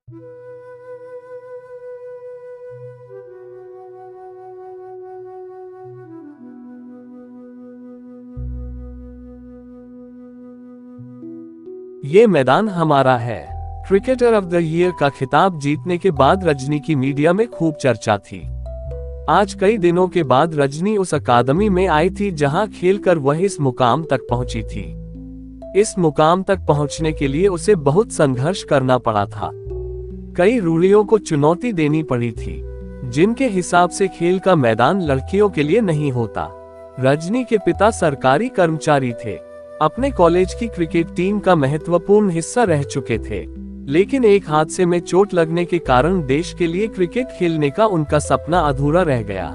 ये मैदान हमारा है। क्रिकेटर ऑफ द ईयर का खिताब जीतने के बाद रजनी की मीडिया में खूब चर्चा थी। आज कई दिनों के बाद रजनी उस अकादमी में आई थी जहां खेलकर वह इस मुकाम तक पहुंची थी। इस मुकाम तक पहुंचने के लिए उसे बहुत संघर्ष करना पड़ा था। कई रूढ़ियों को चुनौती देनी पड़ी थी, जिनके हिसाब से खेल का मैदान लड़कियों के लिए नहीं होता। रजनी के पिता सरकारी कर्मचारी थे, अपने कॉलेज की क्रिकेट टीम का महत्वपूर्ण हिस्सा रह चुके थे, लेकिन एक हादसे में चोट लगने के कारण देश के लिए क्रिकेट खेलने का उनका सपना अधूरा रह गया।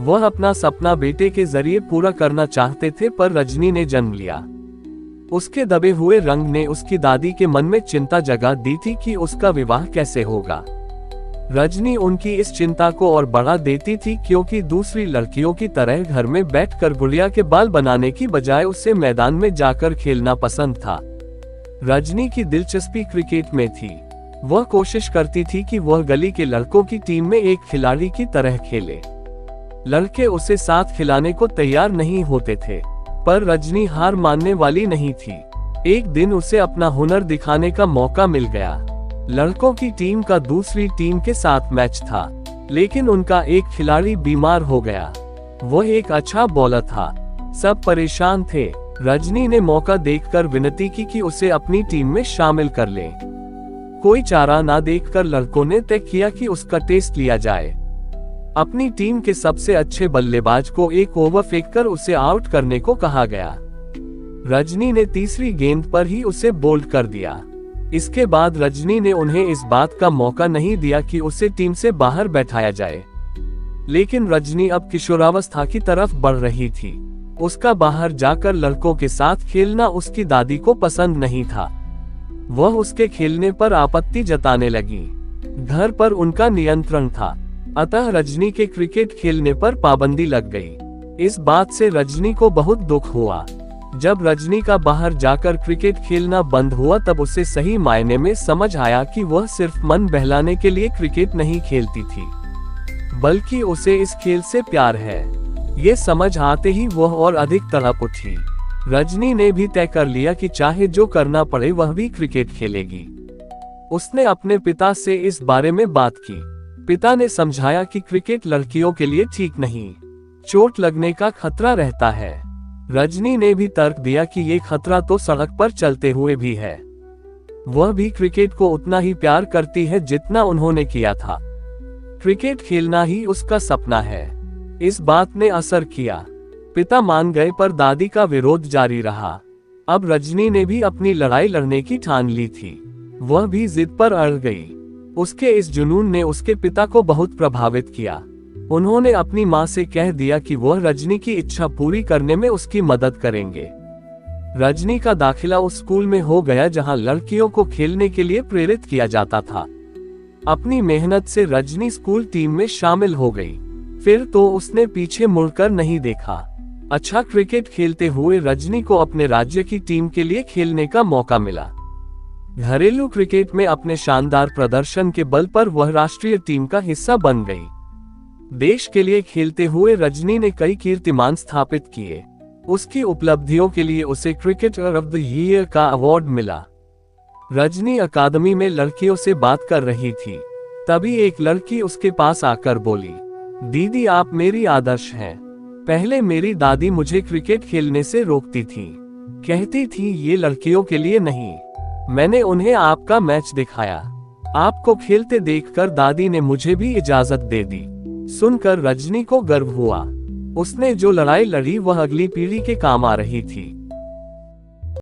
वह अपना सपना बेटे के जरिए पूरा करना चाहते थे, पर रजनी ने जन्म लिया। उसके दबे हुए रंग ने उसकी दादी के मन में चिंता जगा दी थी कि उसका विवाह कैसे होगा। रजनी उनकी इस चिंता को और बढ़ा देती थी, क्योंकि दूसरी लड़कियों की तरह घर में बैठकर गुड़िया के बाल बनाने की बजाय उसे मैदान में जाकर खेलना पसंद था। रजनी की दिलचस्पी क्रिकेट में थी। वह कोशिश करती थी कि वह गली के लड़कों की टीम में एक खिलाड़ी की तरह खेले। लड़के उसे साथ खिलाने को तैयार नहीं होते थे, पर रजनी हार मानने वाली नहीं थी। एक दिन उसे अपना हुनर दिखाने का मौका मिल गया। लड़कों की टीम का दूसरी टीम के साथ मैच था, लेकिन उनका एक खिलाड़ी बीमार हो गया। वह एक अच्छा बॉलर था, सब परेशान थे। रजनी ने मौका देखकर विनती की कि उसे अपनी टीम में शामिल कर ले। कोई चारा ना देखकर लड़कों ने तय किया कि उसका टेस्ट लिया जाए। अपनी टीम के सबसे अच्छे बल्लेबाज को एक ओवर फेंककर उसे आउट करने को कहा गया। रजनी ने तीसरी गेंद पर ही उसे बोल्ड कर दिया। इसके बाद रजनी ने उन्हें इस बात का मौका नहीं दिया कि उसे टीम से बाहर बैठाया जाए। लेकिन रजनी अब किशोरावस्था की तरफ बढ़ रही थी। उसका बाहर जाकर लड़कों के साथ खेलना उसकी दादी को पसंद नहीं था। वह उसके खेलने पर आपत्ति जताने लगी। घर पर उनका नियंत्रण था, अतः रजनी के क्रिकेट खेलने पर पाबंदी लग गई। इस बात से रजनी को बहुत दुख हुआ। जब रजनी का बाहर जाकर क्रिकेट खेलना बंद हुआ, तब उसे सही मायने में समझ आया कि वह सिर्फ मन बहलाने के लिए क्रिकेट नहीं खेलती थी, बल्कि उसे इस खेल से प्यार है। ये समझ आते ही वह और अधिक तड़प उठी। रजनी ने भी तय कर लिया कि चाहे जो करना पड़े वह भी क्रिकेट खेलेगी। उसने अपने पिता से इस बारे में बात की। पिता ने समझाया कि क्रिकेट लड़कियों के लिए ठीक नहीं, चोट लगने का खतरा रहता है। रजनी ने भी तर्क दिया कि ये खतरा तो सड़क पर चलते हुए भी है। वह भी क्रिकेट को उतना ही प्यार करती है जितना उन्होंने किया था। क्रिकेट खेलना ही उसका सपना है। इस बात ने असर किया। पिता मान गए, पर दादी का विरोध जारी रहा। अब रजनी ने भी अपनी लड़ाई लड़ने की ठान ली थी। वह भी जिद पर अड़ गई। उसके इस जुनून ने उसके पिता को बहुत प्रभावित किया। उन्होंने अपनी मां से कह दिया कि वह रजनी की इच्छा पूरी करने में उसकी मदद करेंगे। रजनी का दाखिला उस स्कूल में हो गया जहां लड़कियों को खेलने के लिए प्रेरित किया जाता था। अपनी मेहनत से रजनी स्कूल टीम में शामिल हो गई। फिर तो उसने पीछे मुड़कर नहीं देखा। अच्छा क्रिकेट खेलते हुए रजनी को अपने राज्य की टीम के लिए खेलने का मौका मिला। घरेलू क्रिकेट में अपने शानदार प्रदर्शन के बल पर वह राष्ट्रीय टीम का हिस्सा बन गई। देश के लिए खेलते हुए रजनी ने कई कीर्तिमान स्थापित किए। उसकी उपलब्धियों के लिए उसे क्रिकेटर ऑफ द ईयर का अवार्ड मिला। रजनी अकादमी में लड़कियों से बात कर रही थी, तभी एक लड़की उसके पास आकर बोली, दीदी आप मेरी आदर्श हैं। पहले मेरी दादी मुझे क्रिकेट खेलने से रोकती थी, कहती थी ये लड़कियों के लिए नहीं। मैंने उन्हें आपका मैच दिखाया। आपको खेलते देखकर दादी ने मुझे भी इजाजत दे दी। सुनकर रजनी को गर्व हुआ। उसने जो लड़ाई लड़ी वह अगली पीढ़ी के काम आ रही थी।